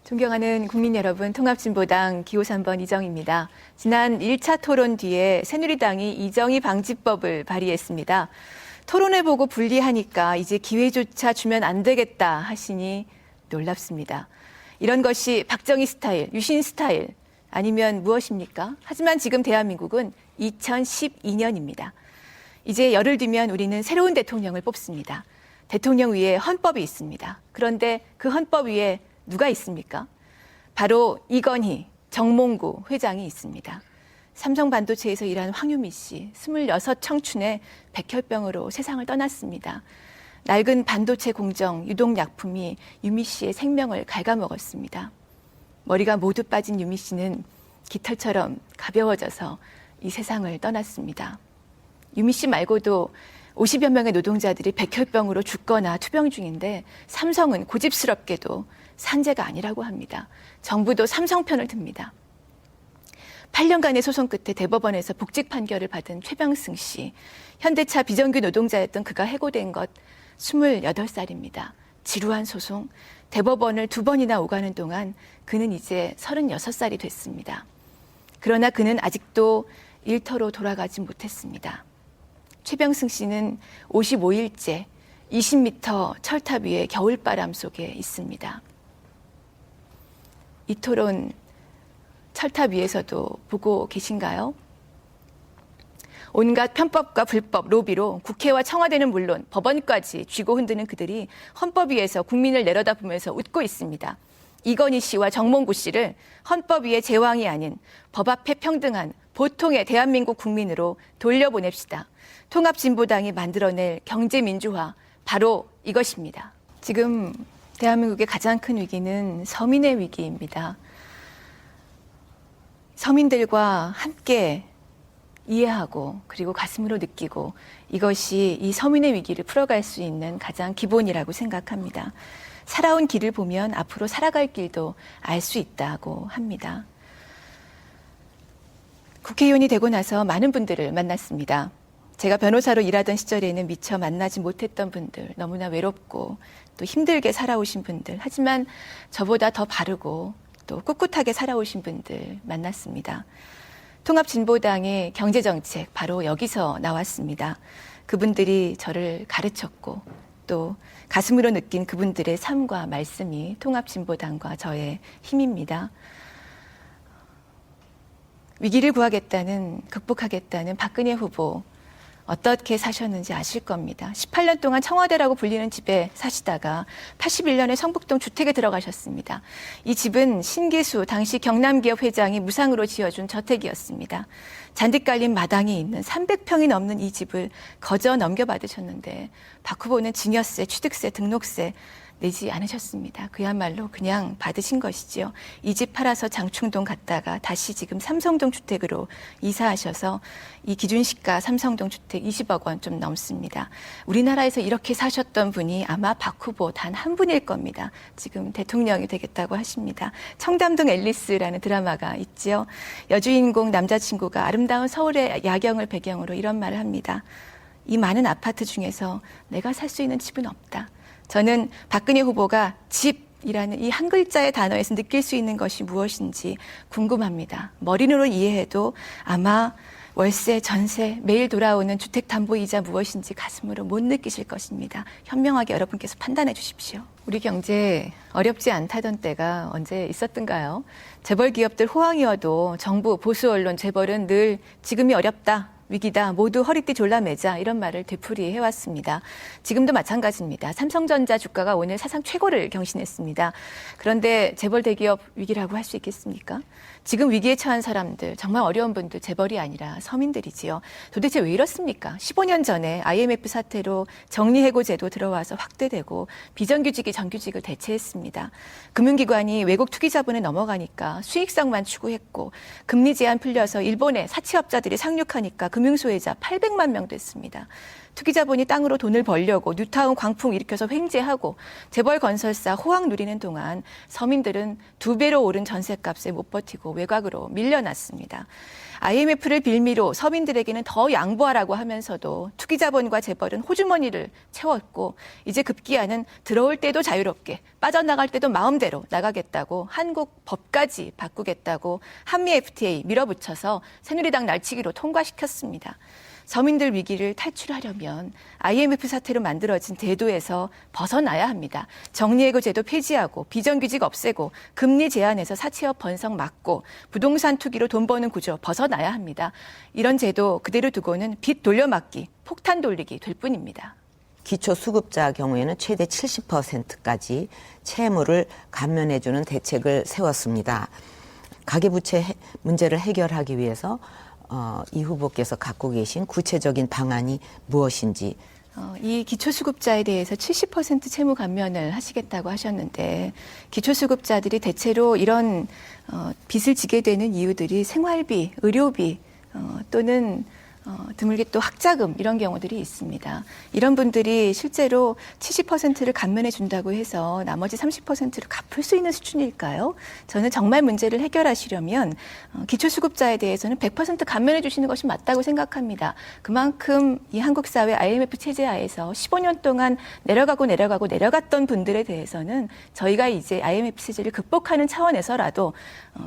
존경하는 국민 여러분, 통합진보당 기호 3번 이정희입니다. 지난 1차 토론 뒤에 새누리당이 이정희 방지법을 발의했습니다. 토론을 보고 불리하니까 이제 기회조차 주면 안 되겠다 하시니 놀랍습니다. 이런 것이 박정희 스타일, 유신 스타일 아니면 무엇입니까? 하지만 지금 대한민국은 2012년입니다. 이제 열흘 뒤면 우리는 새로운 대통령을 뽑습니다. 대통령 위에 헌법이 있습니다. 그런데 그 헌법 위에 누가 있습니까? 바로 이건희, 정몽구 회장이 있습니다. 삼성 반도체에서 일한 황유미 씨, 26 청춘의 백혈병으로 세상을 떠났습니다. 낡은 반도체 공정, 유독약품이 유미 씨의 생명을 갉아먹었습니다. 머리가 모두 빠진 유미 씨는 깃털처럼 가벼워져서 이 세상을 떠났습니다. 유미 씨 말고도 50여 명의 노동자들이 백혈병으로 죽거나 투병 중인데 삼성은 고집스럽게도 산재가 아니라고 합니다. 정부도 삼성 편을 듭니다. 8년간의 소송 끝에 대법원에서 복직 판결을 받은 최병승 씨. 현대차 비정규 노동자였던 그가 해고된 것 28살입니다. 지루한 소송, 대법원을 2번이나 오가는 동안 그는 이제 36살이 됐습니다. 그러나 그는 아직도 일터로 돌아가지 못했습니다. 최병승 씨는 55일째 20m 철탑 위에 겨울바람 속에 있습니다. 이 토론 철탑 위에서도 보고 계신가요? 온갖 편법과 불법, 로비로 국회와 청와대는 물론 법원까지 쥐고 흔드는 그들이 헌법 위에서 국민을 내려다보면서 웃고 있습니다. 이건희 씨와 정몽구 씨를 헌법 위의 제왕이 아닌 법 앞에 평등한 보통의 대한민국 국민으로 돌려보냅시다. 통합진보당이 만들어낼 경제민주화, 바로 이것입니다. 지금 대한민국의 가장 큰 위기는 서민의 위기입니다. 서민들과 함께 이해하고 그리고 가슴으로 느끼고 이것이 이 서민의 위기를 풀어갈 수 있는 가장 기본이라고 생각합니다. 살아온 길을 보면 앞으로 살아갈 길도 알 수 있다고 합니다. 국회의원이 되고 나서 많은 분들을 만났습니다. 제가 변호사로 일하던 시절에는 미처 만나지 못했던 분들, 너무나 외롭고 또 힘들게 살아오신 분들, 하지만 저보다 더 바르고 또 꿋꿋하게 살아오신 분들 만났습니다. 통합진보당의 경제정책 바로 여기서 나왔습니다. 그분들이 저를 가르쳤고 또 가슴으로 느낀 그분들의 삶과 말씀이 통합진보당과 저의 힘입니다. 위기를 구하겠다는, 극복하겠다는 박근혜 후보 어떻게 사셨는지 아실 겁니다. 18년 동안 청와대라고 불리는 집에 사시다가 81년에 성북동 주택에 들어가셨습니다. 이 집은 신기수 당시 경남기업 회장이 무상으로 지어준 저택이었습니다. 잔디 깔린 마당이 있는 300평이 넘는 이 집을 거저 넘겨받으셨는데 박 후보는 증여세, 취득세, 등록세 내지 않으셨습니다. 그야말로 그냥 받으신 것이지요. 이 집 팔아서 장충동 갔다가 다시 지금 삼성동 주택으로 이사하셔서 이 기준시가 삼성동 주택 20억 원 좀 넘습니다. 우리나라에서 이렇게 사셨던 분이 아마 박 후보 단 한 분일 겁니다. 지금 대통령이 되겠다고 하십니다. 청담동 앨리스라는 드라마가 있지요. 여주인공 남자친구가 아름다운 서울의 야경을 배경으로 이런 말을 합니다. 이 많은 아파트 중에서 내가 살 수 있는 집은 없다. 저는 박근혜 후보가 집이라는 이 한 글자의 단어에서 느낄 수 있는 것이 무엇인지 궁금합니다. 머리로 이해해도 아마 월세, 전세, 매일 돌아오는 주택담보이자 무엇인지 가슴으로 못 느끼실 것입니다. 현명하게 여러분께서 판단해 주십시오. 우리 경제 어렵지 않다던 때가 언제 있었던가요? 재벌 기업들 호황이어도 정부, 보수 언론, 재벌은 늘 지금이 어렵다. 위기다. 모두 허리띠 졸라매자. 이런 말을 되풀이해왔습니다. 지금도 마찬가지입니다. 삼성전자 주가가 오늘 사상 최고를 경신했습니다. 그런데 재벌 대기업 위기라고 할 수 있겠습니까? 지금 위기에 처한 사람들, 정말 어려운 분들 재벌이 아니라 서민들이지요. 도대체 왜 이렇습니까? 15년 전에 IMF 사태로 정리해고제도 들어와서 확대되고 비정규직이 정규직을 대체했습니다. 금융기관이 외국 투기 자본에 넘어가니까 수익성만 추구했고 금리 제한 풀려서 일본의 사채업자들이 상륙하니까 금융소외자 800만 명 됐습니다. 투기 자본이 땅으로 돈을 벌려고 뉴타운 광풍 일으켜서 횡재하고 재벌 건설사 호황 누리는 동안 서민들은 2배로 오른 전셋값에 못 버티고 외곽으로 밀려났습니다. IMF를 빌미로 서민들에게는 더 양보하라고 하면서도 투기 자본과 재벌은 호주머니를 채웠고 이제 급기야는 들어올 때도 자유롭게 빠져나갈 때도 마음대로 나가겠다고 한국 법까지 바꾸겠다고 한미 FTA 밀어붙여서 새누리당 날치기로 통과시켰습니다. 서민들 위기를 탈출하려면 IMF 사태로 만들어진 제도에서 벗어나야 합니다. 정리해고 제도 폐지하고 비정규직 없애고 금리 제한에서 사채업 번성 막고 부동산 투기로 돈 버는 구조 벗어나야 합니다. 이런 제도 그대로 두고는 빚 돌려막기, 폭탄 돌리기 될 뿐입니다. 기초수급자 경우에는 최대 70%까지 채무를 감면해주는 대책을 세웠습니다. 가계부채 문제를 해결하기 위해서 이 후보께서 갖고 계신 구체적인 방안이 무엇인지. 이 기초수급자에 대해서 70% 채무 감면을 하시겠다고 하셨는데 기초수급자들이 대체로 이런 빚을 지게 되는 이유들이 생활비, 의료비 또는 드물게 또 학자금 이런 경우들이 있습니다. 이런 분들이 실제로 70%를 감면해 준다고 해서 나머지 30%를 갚을 수 있는 수준일까요? 저는 정말 문제를 해결하시려면 기초수급자에 대해서는 100% 감면해 주시는 것이 맞다고 생각합니다. 그만큼 이 한국 사회 IMF 체제 하에서 15년 동안 내려갔던 분들에 대해서는 저희가 이제 IMF 체제를 극복하는 차원에서라도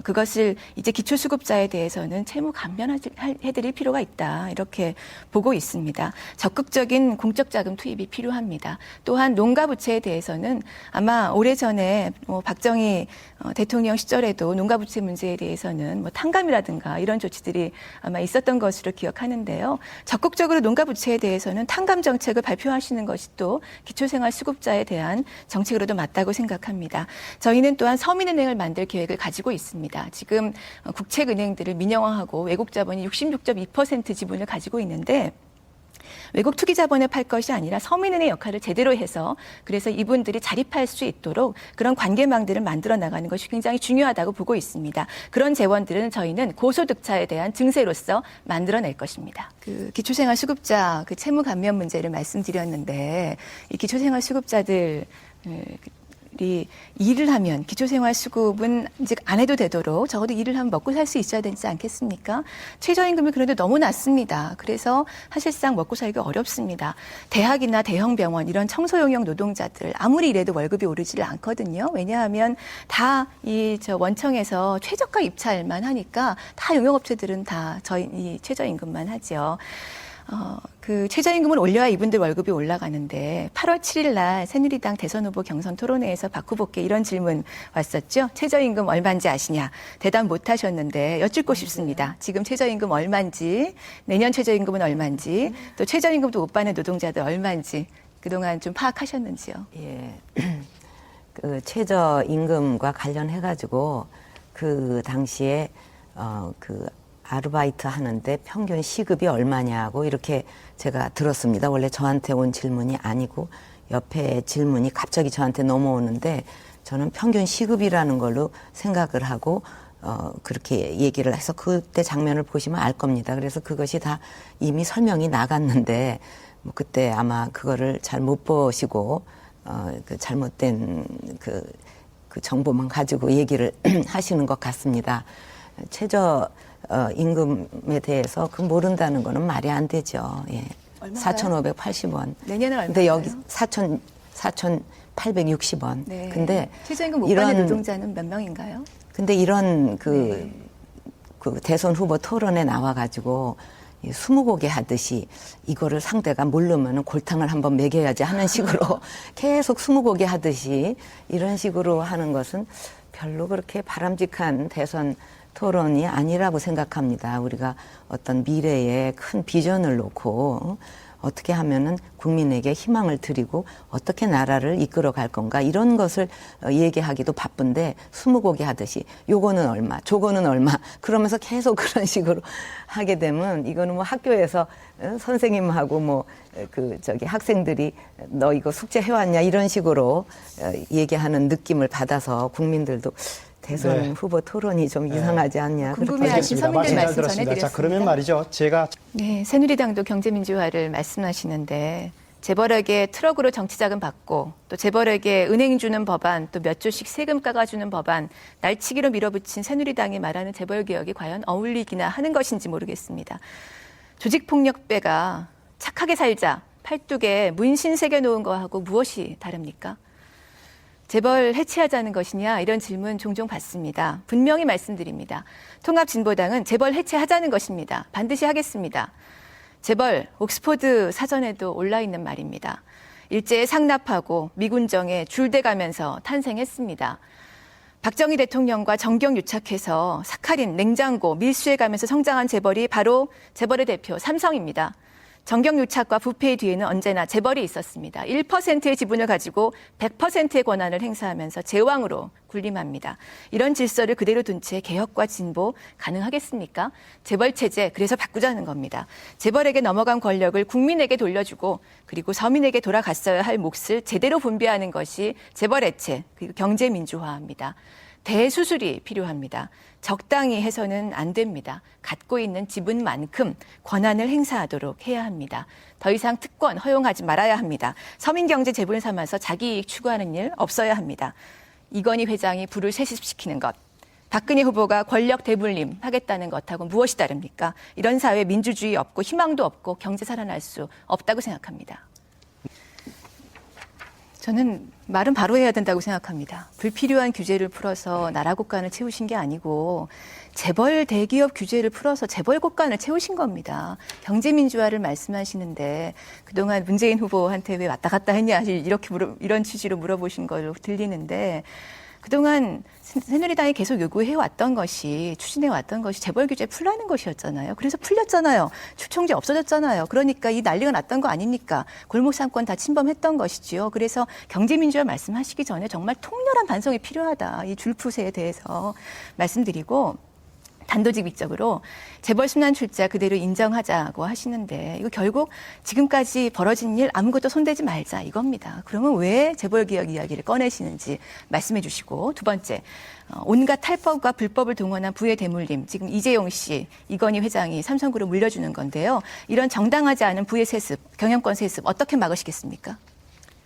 그것을 이제 기초수급자에 대해서는 채무 감면해드릴 필요가 있다. 이렇게 보고 있습니다. 적극적인 공적 자금 투입이 필요합니다. 또한 농가 부채에 대해서는 아마 오래전에 박정희 대통령 시절에도 농가 부채 문제에 대해서는 탕감이라든가 이런 조치들이 아마 있었던 것으로 기억하는데요. 적극적으로 농가 부채에 대해서는 탕감 정책을 발표하시는 것이 또 기초생활 수급자에 대한 정책으로도 맞다고 생각합니다. 저희는 또한 서민은행을 만들 계획을 가지고 있습니다. 지금 국책은행들을 민영화하고 외국 자본이 66.2% 지분을 가지고 있는데 외국 투기 자본을 팔 것이 아니라 서민은의 역할을 제대로 해서 그래서 이분들이 자립할 수 있도록 그런 관계망들을 만들어 나가는 것이 굉장히 중요하다고 보고 있습니다. 그런 재원들은 저희는 고소득자에 대한 증세로서 만들어낼 것입니다. 그 기초생활 수급자 그 채무 감면 문제를 말씀드렸는데 이 기초생활 수급자들 일을 하면 기초생활수급은 이제 안 해도 되도록 적어도 일을 하면 먹고 살 수 있어야 되지 않겠습니까? 최저임금이 그런데 너무 낮습니다. 그래서 사실상 먹고 살기가 어렵습니다. 대학이나 대형 병원 이런 청소용역 노동자들 아무리 일해도 월급이 오르지를 않거든요. 왜냐하면 다 이 원청에서 최저가 입찰만 하니까 다 용역업체들은 다 이 최저임금만 하죠. 그 최저임금을 올려야 이분들 월급이 올라가는데 8월 7일 날 새누리당 대선 후보 경선 토론회에서 박 후보께 이런 질문 왔었죠. 최저임금 얼마인지 아시냐? 대답 못 하셨는데 여쭙고 싶습니다. 지금 최저임금 얼마인지, 내년 최저임금은 얼마인지, 또 최저임금도 못 받는 노동자들 얼마인지 그동안 좀 파악하셨는지요? 예. 그 최저임금과 관련해가지고 그 당시에 그 아르바이트 하는데 평균 시급이 얼마냐고 이렇게 제가 들었습니다. 원래 저한테 온 질문이 아니고 옆에 질문이 갑자기 저한테 넘어오는데 저는 평균 시급이라는 걸로 생각을 하고 그렇게 얘기를 해서 그때 장면을 보시면 알 겁니다. 그래서 그것이 다 이미 설명이 나갔는데 뭐 그때 아마 그거를 잘 못 보시고 그 잘못된 그 정보만 가지고 얘기를 하시는 것 같습니다. 최저 임금에 대해서 그 모른다는 거는 말이 안 되죠. 예. 4,580원. 내년은 얼마인가요? 근데 여기 4,860원. 네. 근데 최저임금 못 받는 노동자는 몇 명인가요? 근데 이런 그 대선 후보 토론에 나와가지고 스무고개 하듯이 이거를 상대가 모르면 골탕을 한번 먹여야지 하는 식으로 계속 스무고개 하듯이 이런 식으로 하는 것은 별로 그렇게 바람직한 대선 토론이 아니라고 생각합니다. 우리가 어떤 미래에 큰 비전을 놓고 어떻게 하면은 국민에게 희망을 드리고 어떻게 나라를 이끌어갈 건가 이런 것을 얘기하기도 바쁜데 스무고개 하듯이 요거는 얼마, 저거는 얼마 그러면서 계속 그런 식으로 하게 되면 이거는 뭐 학교에서 선생님하고 뭐 학생들이 너 이거 숙제 해왔냐 이런 식으로 얘기하는 느낌을 받아서 국민들도 대선 네. 후보 토론이 좀 이상하지 않냐. 궁금해하신 알겠습니다. 서민들 잘 말씀 들었습니다. 전해드렸습니다. 자, 그러면 말이죠. 제가 네, 새누리당도 경제민주화를 말씀하시는데 재벌에게 트럭으로 정치자금 받고 또 재벌에게 은행 주는 법안 또 몇 조씩 세금 깎아주는 법안 날치기로 밀어붙인 새누리당이 말하는 재벌개혁이 과연 어울리기나 하는 것인지 모르겠습니다. 조직폭력배가 착하게 살자 팔뚝에 문신 새겨놓은 거하고 무엇이 다릅니까? 재벌 해체하자는 것이냐 이런 질문 종종 받습니다. 분명히 말씀드립니다. 통합진보당은 재벌 해체하자는 것입니다. 반드시 하겠습니다. 재벌 옥스포드 사전에도 올라있는 말입니다. 일제에 상납하고 미군정에 줄대가면서 탄생했습니다. 박정희 대통령과 정경 유착해서 사카린, 냉장고, 밀수해가면서 성장한 재벌이 바로 재벌의 대표 삼성입니다. 정경 유착과 부패의 뒤에는 언제나 재벌이 있었습니다. 1%의 지분을 가지고 100%의 권한을 행사하면서 제왕으로 군림합니다. 이런 질서를 그대로 둔 채 개혁과 진보 가능하겠습니까? 재벌 체제 그래서 바꾸자는 겁니다. 재벌에게 넘어간 권력을 국민에게 돌려주고 그리고 서민에게 돌아갔어야 할 몫을 제대로 분배하는 것이 재벌 해체 그리고 경제 민주화입니다. 대수술이 필요합니다. 적당히 해서는 안 됩니다. 갖고 있는 지분만큼 권한을 행사하도록 해야 합니다. 더 이상 특권 허용하지 말아야 합니다. 서민경제 재벌 삼아서 자기 이익 추구하는 일 없어야 합니다. 이건희 회장이 부를 세습시키는 것, 박근혜 후보가 권력 대분림 하겠다는 것하고 무엇이 다릅니까? 이런 사회 민주주의 없고 희망도 없고 경제 살아날 수 없다고 생각합니다. 저는 말은 바로 해야 된다고 생각합니다. 불필요한 규제를 풀어서 나라 곳간을 채우신 게 아니고 재벌 대기업 규제를 풀어서 재벌 곳간을 채우신 겁니다. 경제민주화를 말씀하시는데 그동안 문재인 후보한테 왜 왔다 갔다 했냐 이렇게 이런 취지로 물어보신 걸로 들리는데 그동안 새누리당이 계속 요구해왔던 것이 추진해왔던 것이 재벌 규제 풀라는 것이었잖아요. 그래서 풀렸잖아요. 추총제 없어졌잖아요. 그러니까 이 난리가 났던 거 아닙니까? 골목 상권 다 침범했던 것이지요. 그래서 경제민주화 말씀하시기 전에 정말 통렬한 반성이 필요하다. 이 줄푸세에 대해서 말씀드리고 단도직입적으로 재벌 순환 출자 그대로 인정하자고 하시는데 이거 결국 지금까지 벌어진 일 아무것도 손대지 말자 이겁니다. 그러면 왜 재벌 개혁 이야기를 꺼내시는지 말씀해 주시고 두 번째 온갖 탈법과 불법을 동원한 부의 대물림 지금 이재용 씨, 이건희 회장이 삼성그룹 물려주는 건데요. 이런 정당하지 않은 부의 세습, 경영권 세습 어떻게 막으시겠습니까?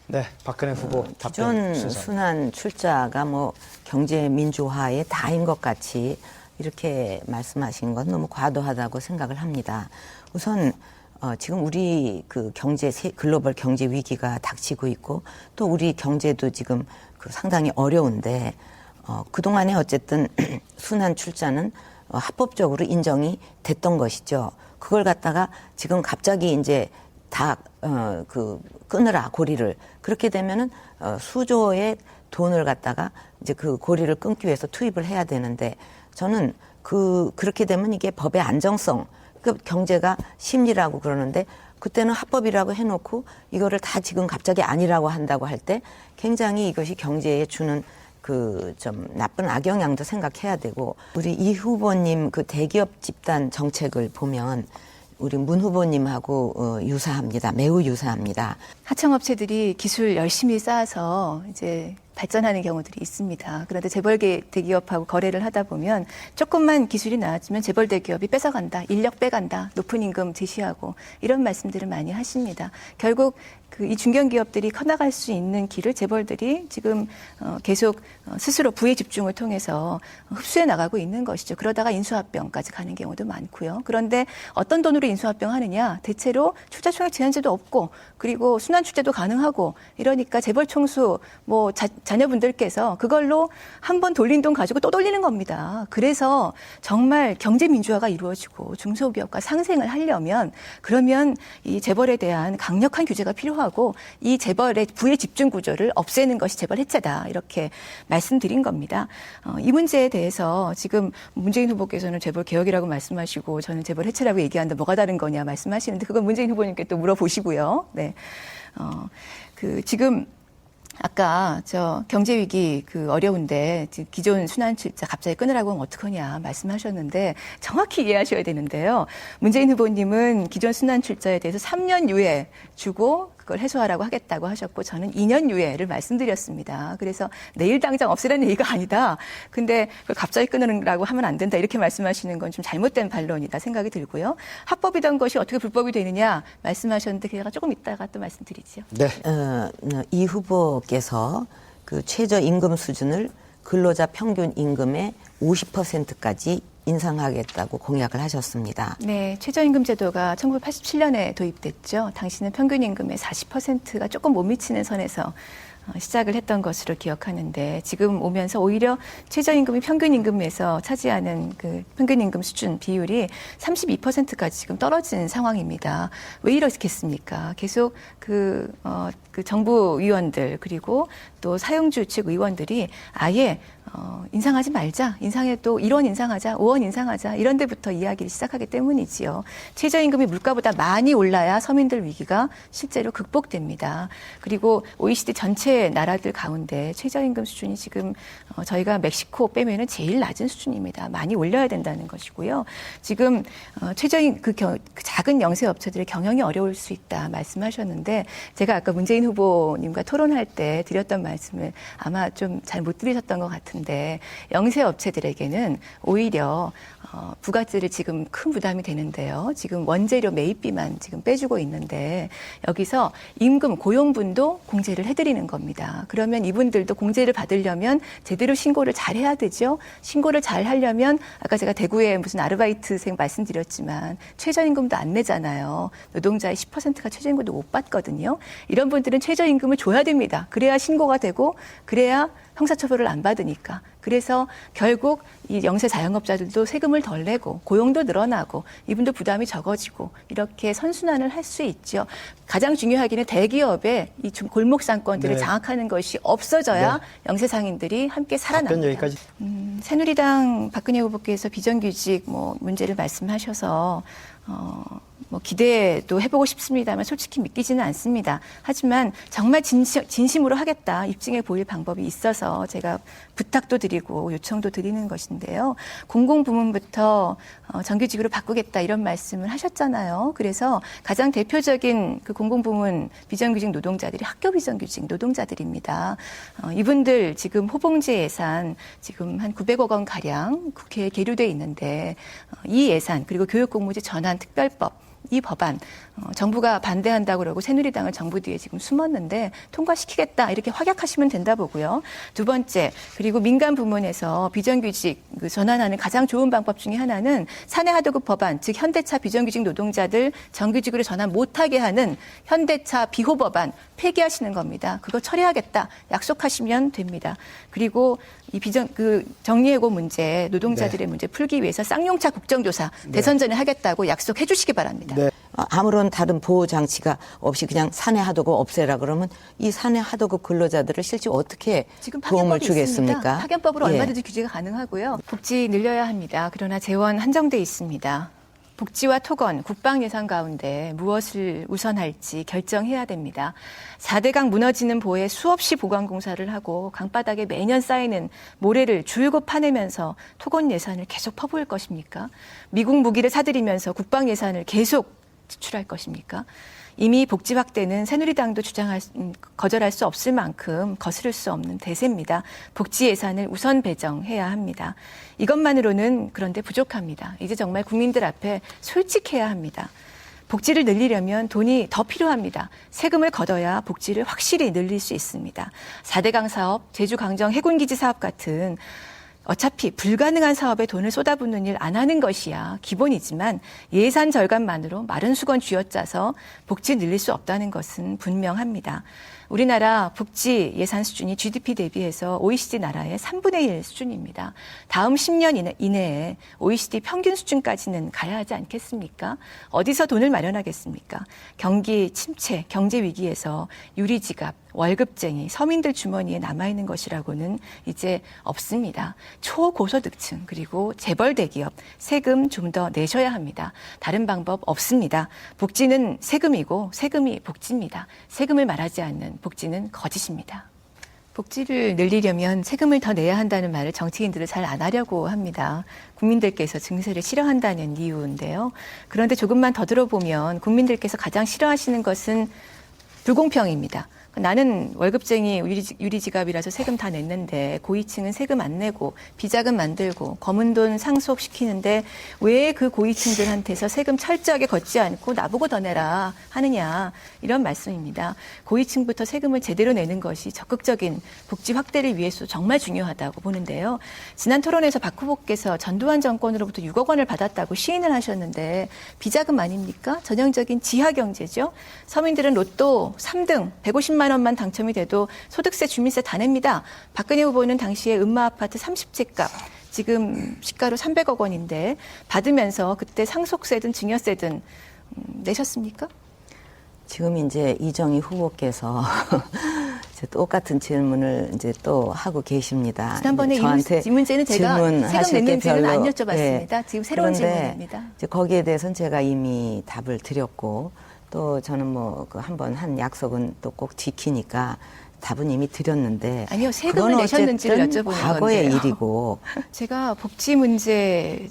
네, 박근혜 후보 답변 기존 순서. 순환 출자가 뭐 경제 민주화의 다인 것 같이 이렇게 말씀하신 건 너무 과도하다고 생각을 합니다. 우선 지금 우리 그 글로벌 경제 위기가 닥치고 있고 또 우리 경제도 지금 그 상당히 어려운데 그동안에 어쨌든 순환 출자는 합법적으로 인정이 됐던 것이죠. 그걸 갖다가 지금 갑자기 이제 다 끊으라 고리를 그렇게 되면은 수조의 돈을 갖다가 이제 그 고리를 끊기 위해서 투입을 해야 되는데 저는 그렇게 되면 이게 법의 안정성, 그러니까 경제가 심리라고 그러는데 그때는 합법이라고 해놓고 이거를 다 지금 갑자기 아니라고 한다고 할 때 굉장히 이것이 경제에 주는 그 좀 나쁜 악영향도 생각해야 되고 우리 이 후보님 그 대기업 집단 정책을 보면 우리 문 후보님하고 유사합니다. 매우 유사합니다. 하청업체들이 기술 열심히 쌓아서 이제 발전하는 경우들이 있습니다. 그런데 재벌 대기업하고 거래를 하다 보면 조금만 기술이 나아지면 재벌 대기업이 뺏어간다, 인력 빼간다, 높은 임금 제시하고 이런 말씀들을 많이 하십니다. 결국 이 중견기업들이 커나갈 수 있는 길을 재벌들이 지금 계속 스스로 부의 집중을 통해서 흡수해 나가고 있는 것이죠. 그러다가 인수합병까지 가는 경우도 많고요. 그런데 어떤 돈으로 인수합병 하느냐? 대체로 출자총액 제한제도 없고 그리고 순환 출자도 가능하고 이러니까 재벌 총수 뭐 자녀분들께서 그걸로 한 번 돌린 돈 가지고 또 돌리는 겁니다. 그래서 정말 경제 민주화가 이루어지고 중소기업과 상생을 하려면 그러면 이 재벌에 대한 강력한 규제가 필요하고 이 재벌의 부의 집중 구조를 없애는 것이 재벌 해체다. 이렇게 말씀드린 겁니다. 이 문제에 대해서 지금 문재인 후보께서는 재벌 개혁이라고 말씀하시고 저는 재벌 해체라고 얘기하는데 뭐가 다른 거냐 말씀하시는데 그건 문재인 후보님께 또 물어보시고요. 네. 지금 아까 경제 위기 어려운데 기존 순환 출자 갑자기 끊으라고 하면 어떡하냐 말씀하셨는데 정확히 이해하셔야 되는데요. 문재인 후보님은 기존 순환 출자에 대해서 3년 유예 주고 그걸 해소하라고 하겠다고 하셨고 저는 2년 유예를 말씀드렸습니다. 그래서 내일 당장 없애라는 얘기가 아니다. 근데 그걸 갑자기 끊으라고 하면 안 된다. 이렇게 말씀하시는 건 좀 잘못된 반론이다 생각이 들고요. 합법이던 것이 어떻게 불법이 되느냐 말씀하셨는데 제가 조금 이따가 또 말씀드리죠. 네. 이 후보께서 그 최저임금 수준을 근로자 평균 임금의 50%까지 인상하겠다고 공약을 하셨습니다. 네, 최저임금 제도가 1987년에 도입됐죠. 당시는 평균 임금의 40%가 조금 못 미치는 선에서 시작을 했던 것으로 기억하는데 지금 오면서 오히려 최저임금이 평균임금에서 차지하는 그 평균임금 수준 비율이 32%까지 지금 떨어진 상황입니다. 왜 이렇겠습니까? 계속 그 정부 위원들 그리고 또 사용주 측 의원들이 아예 인상하지 말자, 인상해도 1원 인상하자, 5원 인상하자 이런 데부터 이야기를 시작하기 때문이지요. 최저임금이 물가보다 많이 올라야 서민들 위기가 실제로 극복됩니다. 그리고 OECD 전체 나라들 가운데 최저임금 수준이 지금 저희가 멕시코 빼면은 제일 낮은 수준입니다. 많이 올려야 된다는 것이고요. 지금 그 작은 영세업체들의 경영이 어려울 수 있다 말씀하셨는데 제가 아까 문재인 후보님과 토론할 때 드렸던 말씀을 아마 좀 잘 못 들으셨던 것 같은데 영세업체들에게는 오히려 부가세를 지금 큰 부담이 되는데요. 지금 원재료 매입비만 지금 빼주고 있는데 여기서 임금 고용분도 공제를 해드리는 겁니다. 그러면 이분들도 공제를 받으려면 제대로 신고를 잘 해야 되죠. 신고를 잘 하려면 아까 제가 대구에 무슨 아르바이트생 말씀드렸지만 최저임금도 안 내잖아요. 노동자의 10%가 최저임금도 못 받거든요. 이런 분들은 최저임금을 줘야 됩니다. 그래야 신고가 되고 그래야 형사처벌을 안 받으니까. 그래서 결국 이 영세 자영업자들도 세금을 덜 내고 고용도 늘어나고 이분도 부담이 적어지고 이렇게 선순환을 할 수 있죠. 가장 중요하기는 대기업의 이 골목 상권들을 네. 장악하는 것이 없어져야 네. 영세 상인들이 함께 답변 살아납니다. 여기까지. 새누리당 박근혜 후보께서 비정규직 문제를 말씀하셔서 기대도 해보고 싶습니다만 솔직히 믿기지는 않습니다. 하지만 정말 진심으로 하겠다 입증해 보일 방법이 있어서 제가 부탁도 드리고 요청도 드리는 것인데요. 공공부문부터 정규직으로 바꾸겠다 이런 말씀을 하셨잖아요. 그래서 가장 대표적인 그 공공부문 비정규직 노동자들이 학교 비정규직 노동자들입니다. 이분들 지금 호봉제 예산 지금 한 900억 원 가량 국회에 계류돼 있는데 이 예산 그리고 교육공무제 전환 특별법 이 법안 정부가 반대한다고 그러고 새누리당은 정부 뒤에 지금 숨었는데 통과시키겠다 이렇게 확약하시면 된다 보고요. 두 번째 그리고 민간 부문에서 비정규직 전환하는 가장 좋은 방법 중에 하나는 사내하도급 법안 즉 현대차 비정규직 노동자들 정규직으로 전환 못하게 하는 현대차 비호 법안 폐기하시는 겁니다. 그거 처리하겠다 약속하시면 됩니다. 그리고 이 정리해고 문제 노동자들의 문제 풀기 위해서 쌍용차 국정조사 대선 전에 하겠다고 약속해 주시기 바랍니다. 네. 아무런 다른 보호 장치가 없이 그냥 사내 하도급 없애라 그러면 이 사내 하도급 근로자들을 실제 어떻게 지금 도움을 파견법이 주겠습니까? 있습니다. 파견법으로 예. 얼마든지 규제가 가능하고요. 복지 늘려야 합니다. 그러나 재원 한정돼 있습니다. 복지와 토건, 국방 예산 가운데 무엇을 우선할지 결정해야 됩니다. 4대강 무너지는 보에 수없이 보강공사를 하고 강바닥에 매년 쌓이는 모래를 줄곧 파내면서 토건 예산을 계속 퍼부을 것입니까? 미국 무기를 사들이면서 국방 예산을 계속 지출할 것입니까? 이미 복지 확대는 새누리당도 거절할 수 없을 만큼 거스를 수 없는 대세입니다. 복지 예산을 우선 배정해야 합니다. 이것만으로는 그런데 부족합니다. 이제 정말 국민들 앞에 솔직해야 합니다. 복지를 늘리려면 돈이 더 필요합니다. 세금을 걷어야 복지를 확실히 늘릴 수 있습니다. 4대강 사업, 제주강정 해군기지 사업 같은 어차피 불가능한 사업에 돈을 쏟아붓는 일 안 하는 것이야 기본이지만 예산 절감만으로 마른 수건 쥐어짜서 복지 늘릴 수 없다는 것은 분명합니다. 우리나라 복지 예산 수준이 GDP 대비해서 OECD 나라의 3분의 1 수준입니다. 다음 10년 이내에 OECD 평균 수준까지는 가야 하지 않겠습니까? 어디서 돈을 마련하겠습니까? 경기 침체, 경제 위기에서 유리지갑, 월급쟁이, 서민들 주머니에 남아있는 것이라고는 이제 없습니다. 초고소득층 그리고 재벌 대기업 세금 좀 더 내셔야 합니다. 다른 방법 없습니다. 복지는 세금이고 세금이 복지입니다. 세금을 말하지 않는 복지는 거짓입니다. 복지를 늘리려면 세금을 더 내야 한다는 말을 정치인들은 잘 안 하려고 합니다. 국민들께서 증세를 싫어한다는 이유인데요. 그런데 조금만 더 들어보면 국민들께서 가장 싫어하시는 것은 불공평입니다. 나는 월급쟁이 유리지갑이라서 세금 다 냈는데 고위층은 세금 안 내고 비자금 만들고 검은 돈 상속시키는데 왜 그 고위층들한테서 세금 철저하게 걷지 않고 나보고 더 내라 하느냐 이런 말씀입니다. 고위층부터 세금을 제대로 내는 것이 적극적인 복지 확대를 위해서 정말 중요하다고 보는데요. 지난 토론에서 박 후보께서 전두환 정권으로부터 6억 원을 받았다고 시인을 하셨는데 비자금 아닙니까? 전형적인 지하경제죠. 서민들은 로또 3등 150만 원만 당첨이 돼도 소득세, 주민세 다 냅니다. 박근혜 후보는 당시에 음마아파트 30채 값 지금 시가로 300억 원인데 받으면서 그때 상속세든 증여세든 내셨습니까? 지금 이제 이정희 후보께서 이제 똑같은 질문을 이제 또 하고 계십니다. 지난번에 이 문제는 제가 세금 냈는지는 안 여쭤봤습니다. 네. 지금 새로운 그런데 질문입니다. 이제 거기에 대해서는 제가 이미 답을 드렸고 또 저는 뭐 그 한번 한 약속은 또 꼭 지키니까 답은 이미 드렸는데 아니요, 세금을 그건 내셨는지를 어쨌든 여쭤보는 과거의 건데요. 일이고 제가 복지 문제를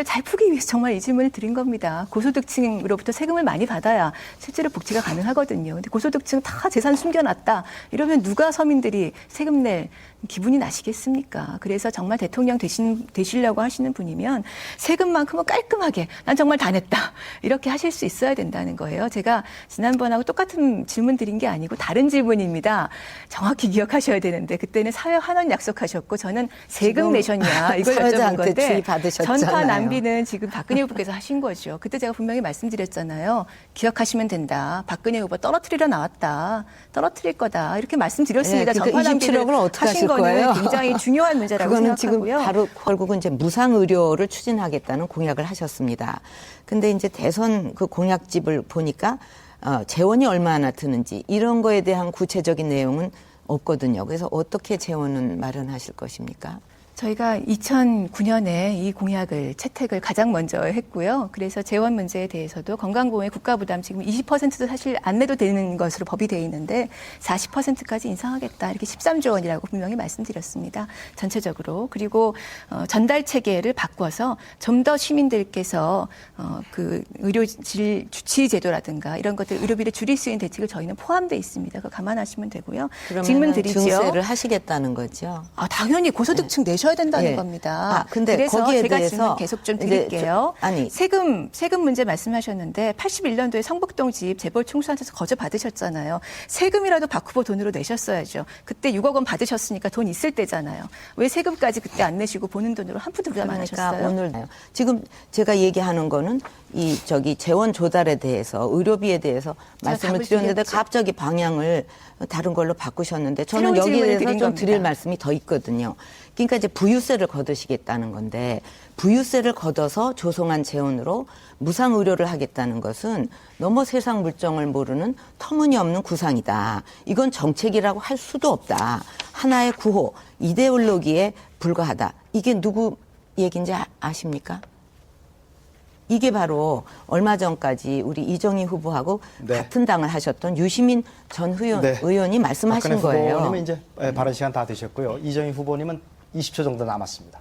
잘 풀기 위해서 정말 이 질문을 드린 겁니다. 고소득층으로부터 세금을 많이 받아야 실제로 복지가 가능하거든요. 근데 고소득층 다 재산 숨겨놨다. 이러면 누가 서민들이 세금 낼 기분이 나시겠습니까? 그래서 정말 대통령 되시려고 하시는 분이면 세금만큼은 깔끔하게 난 정말 다 냈다. 이렇게 하실 수 있어야 된다는 거예요. 제가 지난번하고 똑같은 질문 드린 게 아니고 다른 질문입니다. 정확히 기억하셔야 되는데 그때는 사회 환원 약속하셨고 저는 세금 내셨냐 이걸 여쭤본 사회자한테 건데 주의받으셨잖아요. 전파 낭비는 지금 박근혜 후보께서 하신 거죠. 그때 제가 분명히 말씀드렸잖아요. 기억하시면 된다. 박근혜 후보 떨어뜨리러 나왔다. 떨어뜨릴 거다. 이렇게 말씀드렸습니다. 네, 전파 낭비를 27억을 어떻게 하신 하실 거는 거예요? 굉장히 중요한 문제라고 그거는 생각하고요. 지금 바로 결국은 이제 무상의료를 추진하겠다는 공약을 하셨습니다. 근데 이제 대선 그 공약집을 보니까 재원이 얼마나 드는지 이런 거에 대한 구체적인 내용은 없거든요. 그래서 어떻게 재원은 마련하실 것입니까? 저희가 2009년에 이 공약을 채택을 가장 먼저 했고요. 그래서 재원 문제에 대해서도 건강보험의 국가부담 지금 20%도 사실 안 내도 되는 것으로 법이 돼 있는데 40%까지 인상하겠다. 이렇게 13조 원이라고 분명히 말씀드렸습니다. 전체적으로. 그리고 전달 체계를 바꿔서 좀 더 시민들께서 그 의료질 주치 제도라든가 이런 것들 의료비를 줄일 수 있는 대책을 저희는 포함되어 있습니다. 그거 감안하시면 되고요. 질문 그러면 드리죠. 증세를 하시겠다는 거죠. 당연히 고소득층 내셔야 된다는 겁니다. 근데 그래서 거기에 제가 대해서 질문 계속 좀 드릴게요. 세금 문제 말씀하셨는데 81년도에 성북동 집 재벌 총수한테서 거저 받으셨잖아요. 세금이라도 박 후보 돈으로 내셨어야죠. 그때 6억 원 받으셨으니까 돈 있을 때잖아요. 왜 세금까지 그때 안 내시고 보는 돈으로 한 푼도 부담 안 하셨어요? 그러니까 오늘 지금 제가 얘기하는 거는 재원 조달에 대해서 의료비에 대해서 말씀을 드렸는데 갑자기 방향을 다른 걸로 바꾸셨는데 저는 여기에 대해서 좀 드릴 말씀이 더 있거든요. 그러니까 이제 부유세를 걷으시겠다는 건데 부유세를 걷어서 조성한 재원으로 무상 의료를 하겠다는 것은 너무 세상 물정을 모르는 터무니없는 구상이다. 이건 정책이라고 할 수도 없다. 하나의 구호, 이데올로기에 불과하다. 이게 누구 얘기인지 아십니까? 이게 바로 얼마 전까지 우리 이정희 후보하고 같은 당을 하셨던 유시민 전 의원이 말씀하신 거예요. 후보님은 이제 발언 시간 다 되셨고요. 이정희 후보님은 20초 정도 남았습니다.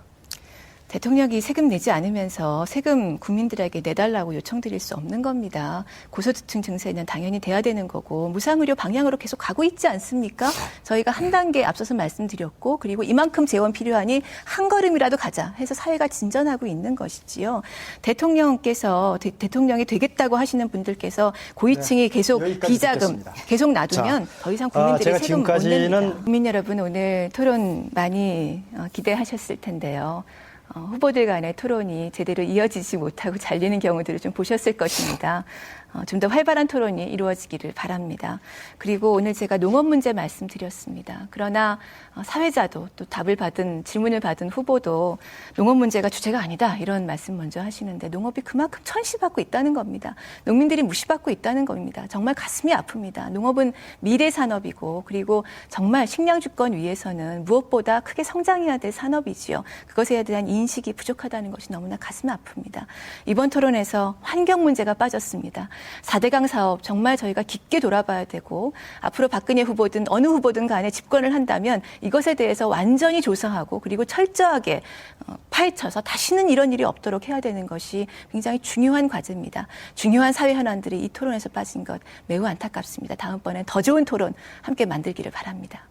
대통령이 세금 내지 않으면서 세금 국민들에게 내달라고 요청드릴 수 없는 겁니다. 고소득층 증세는 당연히 돼야 되는 거고 무상의료 방향으로 계속 가고 있지 않습니까? 저희가 한 단계 앞서서 말씀드렸고 그리고 이만큼 재원 필요하니 한 걸음이라도 가자 해서 사회가 진전하고 있는 것이지요. 대통령께서 대통령이 되겠다고 하시는 분들께서 고위층이 계속 비자금 듣겠습니다. 계속 놔두면 더 이상 국민들이 세금 못 냅니다. 국민 여러분 오늘 토론 많이 기대하셨을 텐데요. 후보들 간의 토론이 제대로 이어지지 못하고 잘리는 경우들을 좀 보셨을 것입니다. 좀 더 활발한 토론이 이루어지기를 바랍니다. 그리고 오늘 제가 농업 문제 말씀드렸습니다. 그러나 사회자도 또 질문을 받은 후보도 농업 문제가 주제가 아니다 이런 말씀 먼저 하시는데 농업이 그만큼 천시받고 있다는 겁니다. 농민들이 무시받고 있다는 겁니다. 정말 가슴이 아픕니다. 농업은 미래 산업이고 그리고 정말 식량 주권 위해서는 무엇보다 크게 성장해야 될 산업이지요. 그것에 대한 인식이 부족하다는 것이 너무나 가슴 아픕니다. 이번 토론에서 환경 문제가 빠졌습니다. 4대강 사업 정말 저희가 깊게 돌아봐야 되고 앞으로 박근혜 후보든 어느 후보든 간에 집권을 한다면 이것에 대해서 완전히 조사하고 그리고 철저하게 파헤쳐서 다시는 이런 일이 없도록 해야 되는 것이 굉장히 중요한 과제입니다. 중요한 사회 현안들이 이 토론에서 빠진 것 매우 안타깝습니다. 다음번엔 더 좋은 토론 함께 만들기를 바랍니다.